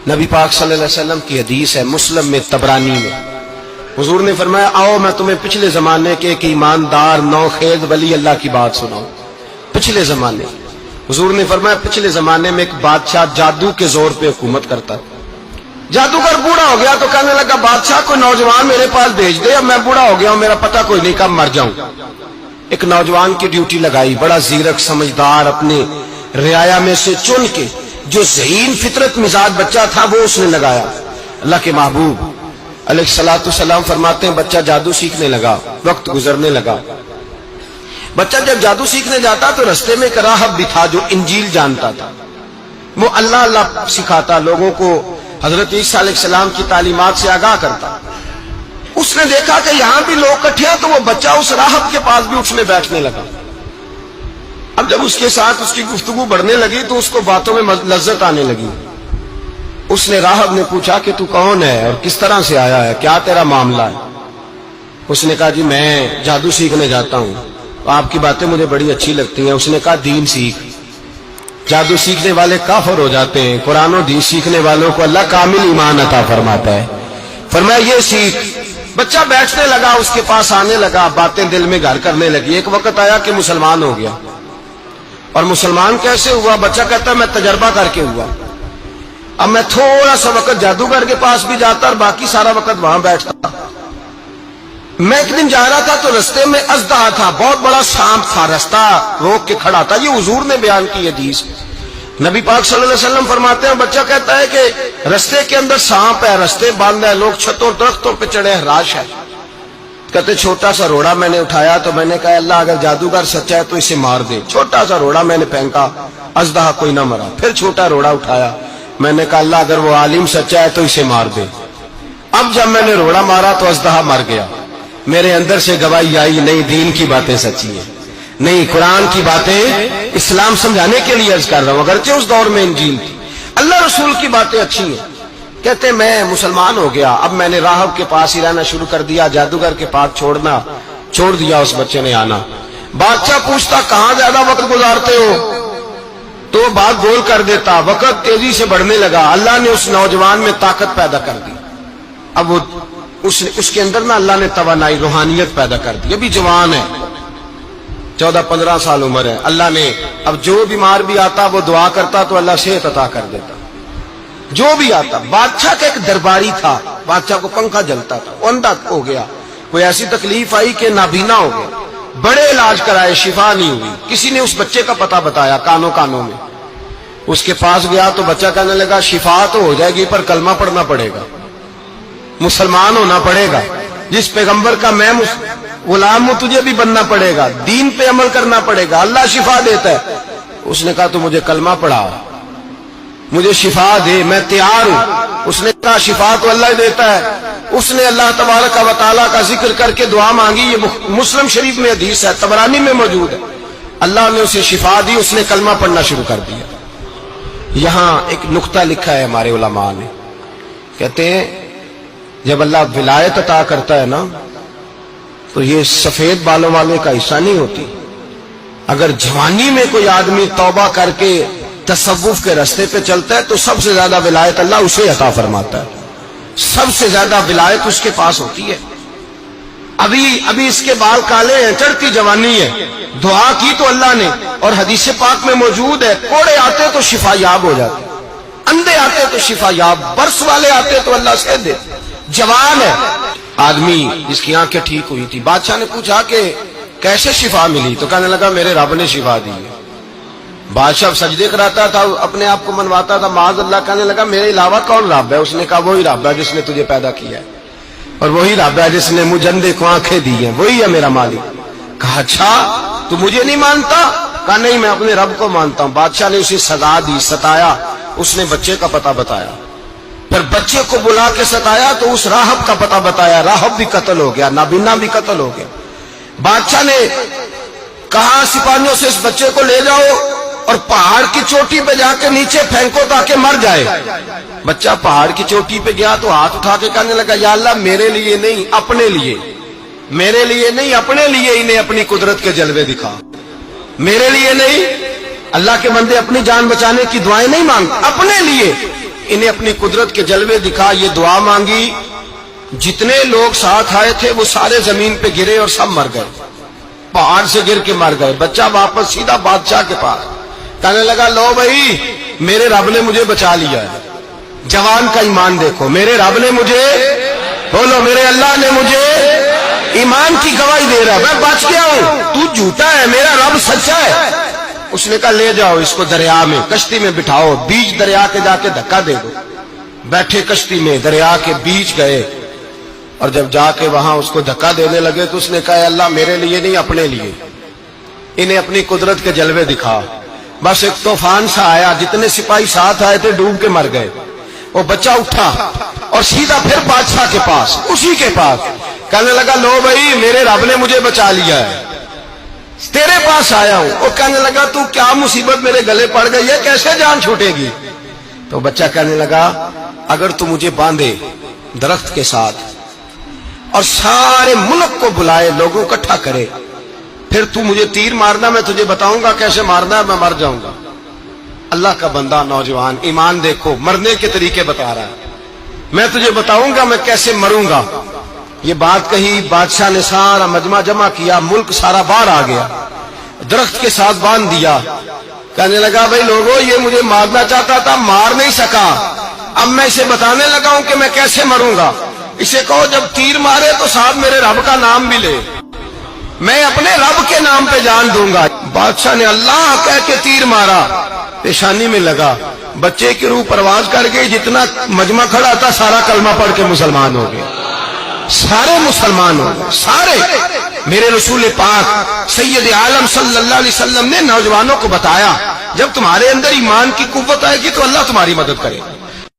نبی پاک صلی اللہ علیہ وسلم کی حدیث ہے مسلم میں طبرانی میں، حضور نے فرمایا آؤ میں تمہیں پچھلے زمانے کے ایک ایماندار نوخیز ولی اللہ کی بات سناؤں۔ پچھلے زمانے حضور نے فرمایا پچھلے زمانے میں ایک بادشاہ جادو کے زور پہ حکومت کرتا، جادوگر بوڑھا ہو گیا تو کہنے لگا بادشاہ کوئی نوجوان میرے پاس بھیج دے، اب میں بوڑھا ہو گیا ہوں میرا پتہ کوئی نہیں کب مر جاؤں۔ ایک نوجوان کی ڈیوٹی لگائی، بڑا زیرک سمجھدار، اپنے رعایا میں سے چن کے جو ذہین فطرت مزاج بچہ تھا وہ اس نے لگایا۔ اللہ کے محبوب علیہ الصلوۃ والسلام فرماتے ہیں بچہ جادو سیکھنے لگا، وقت گزرنے لگا۔ بچہ جب جادو سیکھنے جاتا تو رستے میں ایک راہب بھی تھا جو انجیل جانتا تھا، وہ اللہ اللہ سکھاتا، لوگوں کو حضرت عیسیٰ علیہ السلام کی تعلیمات سے آگاہ کرتا۔ اس نے دیکھا کہ یہاں بھی لوگ اکٹھے ہیں تو وہ بچہ اس راہب کے پاس بھی اٹھنے بیٹھنے لگا۔ اب جب اس کے ساتھ اس کی گفتگو بڑھنے لگی تو اس کو باتوں میں لذت آنے لگی۔ اس نے راہب نے پوچھا کہ تو کون ہے اور کس طرح سے آیا ہے، کیا تیرا معاملہ ہے؟ اس نے کہا جی میں جادو سیکھنے جاتا ہوں، آپ کی باتیں مجھے بڑی اچھی لگتی ہیں۔ اس نے کہا دین سیکھ، جادو سیکھنے والے کافر ہو جاتے ہیں، قرآن و دین سیکھنے والوں کو اللہ کامل ایمان عطا فرماتا ہے۔ فرمایا یہ سیکھ۔ بچہ بیٹھنے لگا، اس کے پاس آنے لگا، باتیں دل میں گھر کرنے لگی۔ ایک وقت آیا کہ مسلمان ہو گیا، اور مسلمان کیسے ہوا؟ بچہ کہتا ہے میں تجربہ کر کے ہوا، اب میں تھوڑا سا وقت جادوگر کے پاس بھی جاتا اور باقی سارا وقت وہاں بیٹھتا۔ میں ایک دن جا رہا تھا تو رستے میں اژدہا تھا، بہت بڑا سانپ تھا، رستہ روک کے کھڑا تھا۔ یہ حضور نے بیان کی حدیث، نبی پاک صلی اللہ علیہ وسلم فرماتے ہیں بچہ کہتا ہے کہ رستے کے اندر سانپ ہے، رستے بند ہے، لوگ چھتوں درختوں پہ چڑھے ہیں، راش ہے۔ کہتے چھوٹا سا روڑا میں نے اٹھایا تو میں نے کہا اللہ اگر جادوگر سچا ہے تو اسے مار دے۔ چھوٹا سا روڑا میں نے پھینکا، اژدہا کوئی نہ مرا۔ پھر چھوٹا روڑا اٹھایا، میں نے کہا اللہ اگر وہ عالم سچا ہے تو اسے مار دے۔ اب جب میں نے روڑا مارا تو اژدہا مر گیا۔ میرے اندر سے گواہی آئی نہیں دین کی باتیں سچی ہیں، نہیں قرآن کی باتیں اسلام سمجھانے کے لیے عرض کر رہا ہوں، اگرچہ اس دور میں انجیل تھی، اللہ رسول کی باتیں اچھی ہیں۔ کہتے میں مسلمان ہو گیا، اب میں نے راہب کے پاس ہی رہنا شروع کر دیا، جادوگر کے پاس چھوڑ دیا اس بچے نے آنا۔ بادشاہ پوچھتا کہاں زیادہ وقت گزارتے ہو تو وہ بات گول کر دیتا، وقت تیزی سے بڑھنے لگا۔ اللہ نے اس نوجوان میں طاقت پیدا کر دی، اب وہ اس کے اندر نا اللہ نے توانائی روحانیت پیدا کر دی، ابھی جوان ہے، 14-15 سال عمر ہے۔ اللہ نے اب جو بیمار بھی آتا وہ دعا کرتا تو اللہ صحت عطا کر دیتا، جو بھی آتا۔ بادشاہ کا ایک درباری تھا، بادشاہ کو پنکھا جلتا تھا، وہ اندھا ہو گیا، کوئی ایسی تکلیف آئی کہ نابینا ہو گیا، بڑے علاج کرائے شفا نہیں ہوئی۔ کسی نے اس بچے کا پتہ بتایا کانوں میں، اس کے پاس گیا تو بچہ کہنے لگا شفا تو ہو جائے گی پر کلمہ پڑھنا پڑے گا، مسلمان ہونا پڑے گا، جس پیغمبر کا میں غلام ہوں تجھے بھی بننا پڑے گا، دین پہ عمل کرنا پڑے گا، اللہ شفا دیتا ہے۔ اس نے کہا تو مجھے کلمہ پڑھا، مجھے شفا دے، میں تیار ہوں۔ اس نے کہا شفا تو اللہ دیتا ہے۔ اس نے اللہ تبارک و تعالیٰ کا ذکر کر کے دعا مانگی، یہ مسلم شریف میں حدیث ہے، طبرانی میں موجود ہے۔ اللہ نے اسے شفا دی، اس نے کلمہ پڑھنا شروع کر دیا۔ یہاں ایک نقطہ لکھا ہے ہمارے علماء نے، کہتے ہیں جب اللہ ولایت عطا کرتا ہے نا تو یہ سفید بالوں والے کا حصہ نہیں ہوتی۔ اگر جوانی میں کوئی آدمی توبہ کر کے تصوف کے راستے پہ چلتا ہے تو سب سے زیادہ ولایت اللہ اسے عطا فرماتا ہے، سب سے زیادہ ولایت اس کے پاس ہوتی ہے۔ ابھی اس کے بال کالے ہیں، چڑھتی جوانی ہے، دعا کی تو اللہ نے، اور حدیث پاک میں موجود ہے کوڑے آتے تو شفا یاب ہو جاتے، اندھے آتے تو شفا یاب، برس والے آتے تو اللہ سے دے۔ جوان ہے آدمی جس کی آنکھیں ٹھیک ہوئی تھی، بادشاہ نے پوچھا کہ کیسے شفا ملی تو کہنے لگا میرے رب نے شفا دی ہے۔ بادشاہ سجدے کراتا تھا، اپنے آپ کو منواتا تھا معاذ اللہ، کہنے لگا میرے علاوہ کون رب ہے؟ اس نے کہا وہی رب ہے جس نے تجھے پیدا کیا ہے، اور وہی رب ہے جس نے مجھے اندھے کو آنکھیں دی ہیں، وہی ہے میرا مالک۔ کہا اچھا تو مجھے نہیں مانتا؟ کہا نہیں میں اپنے رب کو مانتا ہوں۔ بادشاہ نے اسے سزا دی، ستایا، اس نے بچے کا پتہ بتایا، پھر بچے کو بلا کے ستایا تو اس راہب کا پتہ بتایا، راہب بھی قتل ہو گیا، نابینا بھی قتل ہو گیا۔ بادشاہ نے کہا سپاہیوں سے اس بچے کو لے جاؤ اور پہاڑ کی چوٹی پہ جا کے نیچے پھینکو تاکہ مر جائے۔ بچہ پہاڑ کی چوٹی پہ گیا تو ہاتھ اٹھا کے کہنے لگا یا اللہ میرے لیے نہیں اپنے لیے، میرے لیے نہیں اپنے لیے انہیں اپنی قدرت کے جلوے دکھا، میرے لیے نہیں۔ اللہ کے بندے اپنی جان بچانے کی دعائیں نہیں مانگتے، اپنے لیے انہیں اپنی قدرت کے جلوے دکھا، یہ دعا مانگی، جتنے لوگ ساتھ آئے تھے وہ سارے زمین پہ گرے اور سب مر گئے، پہاڑ سے گر کے مر گئے۔ بچہ واپس سیدھا بادشاہ کے پاس کہنے لگا لو بھائی میرے رب نے مجھے بچا لیا ہے۔ جوان کا ایمان دیکھو، میرے رب نے مجھے، بولو میرے اللہ نے مجھے ایمان کی گواہی دے رہا ہے، میں بچ گیا ہوں، تو جھوٹا ہے، میرا رب سچا ہے۔ اس نے کہا لے جاؤ اس کو دریا میں، کشتی میں بٹھاؤ، بیچ دریا کے جا کے دھکا دے دو۔ بیٹھے کشتی میں، دریا کے بیچ گئے، اور جب جا کے وہاں اس کو دھکا دینے لگے تو اس نے کہا اللہ میرے لیے نہیں اپنے لیے، انہیں اپنی قدرت کے جلوے دکھا۔ بس ایک طوفان سا آیا، جتنے سپاہی ساتھ آئے تھے ڈوب کے مر گئے۔ وہ بچہ اٹھا اور سیدھا پھر بادشاہ کے پاس، اسی کے پاس کہنے لگا لو بھائی میرے رب نے مجھے بچا لیا ہے، تیرے پاس آیا ہوں۔ وہ کہنے لگا تو کیا مصیبت میرے گلے پڑ گئی ہے، کیسے جان چھوٹے گی؟ تو بچہ کہنے لگا اگر تو مجھے باندھے درخت کے ساتھ اور سارے ملک کو بلائے، لوگوں کو اکٹھا کرے، پھر تو مجھے تیر مارنا، میں تجھے بتاؤں گا کیسے مارنا ہے، میں مر جاؤں گا۔ اللہ کا بندہ نوجوان، ایمان دیکھو، مرنے کے طریقے بتا رہا ہے، میں تجھے بتاؤں گا میں کیسے مروں گا۔ یہ بات کہی، بادشاہ نے سارا مجمع جمع کیا، ملک سارا باہر آ گیا، درخت کے ساتھ باندھ دیا۔ کہنے لگا بھائی لوگوں یہ مجھے مارنا چاہتا تھا، مار نہیں سکا، اب میں اسے بتانے لگا ہوں کہ میں کیسے مروں گا۔ اسے کہو جب تیر مارے تو ساتھ میرے رب کا نام بھی لے، میں اپنے رب کے نام پہ جان دوں گا۔ بادشاہ نے اللہ کہہ کے تیر مارا، پیشانی میں لگا، بچے کی روح پرواز کر گئی، جتنا مجمع کھڑا تھا سارا کلمہ پڑھ کے مسلمان ہو گئے، سارے مسلمان ہو گئے سارے۔ میرے رسول پاک سید عالم صلی اللہ علیہ وسلم نے نوجوانوں کو بتایا جب تمہارے اندر ایمان کی قوت آئے گی تو اللہ تمہاری مدد کرے گا۔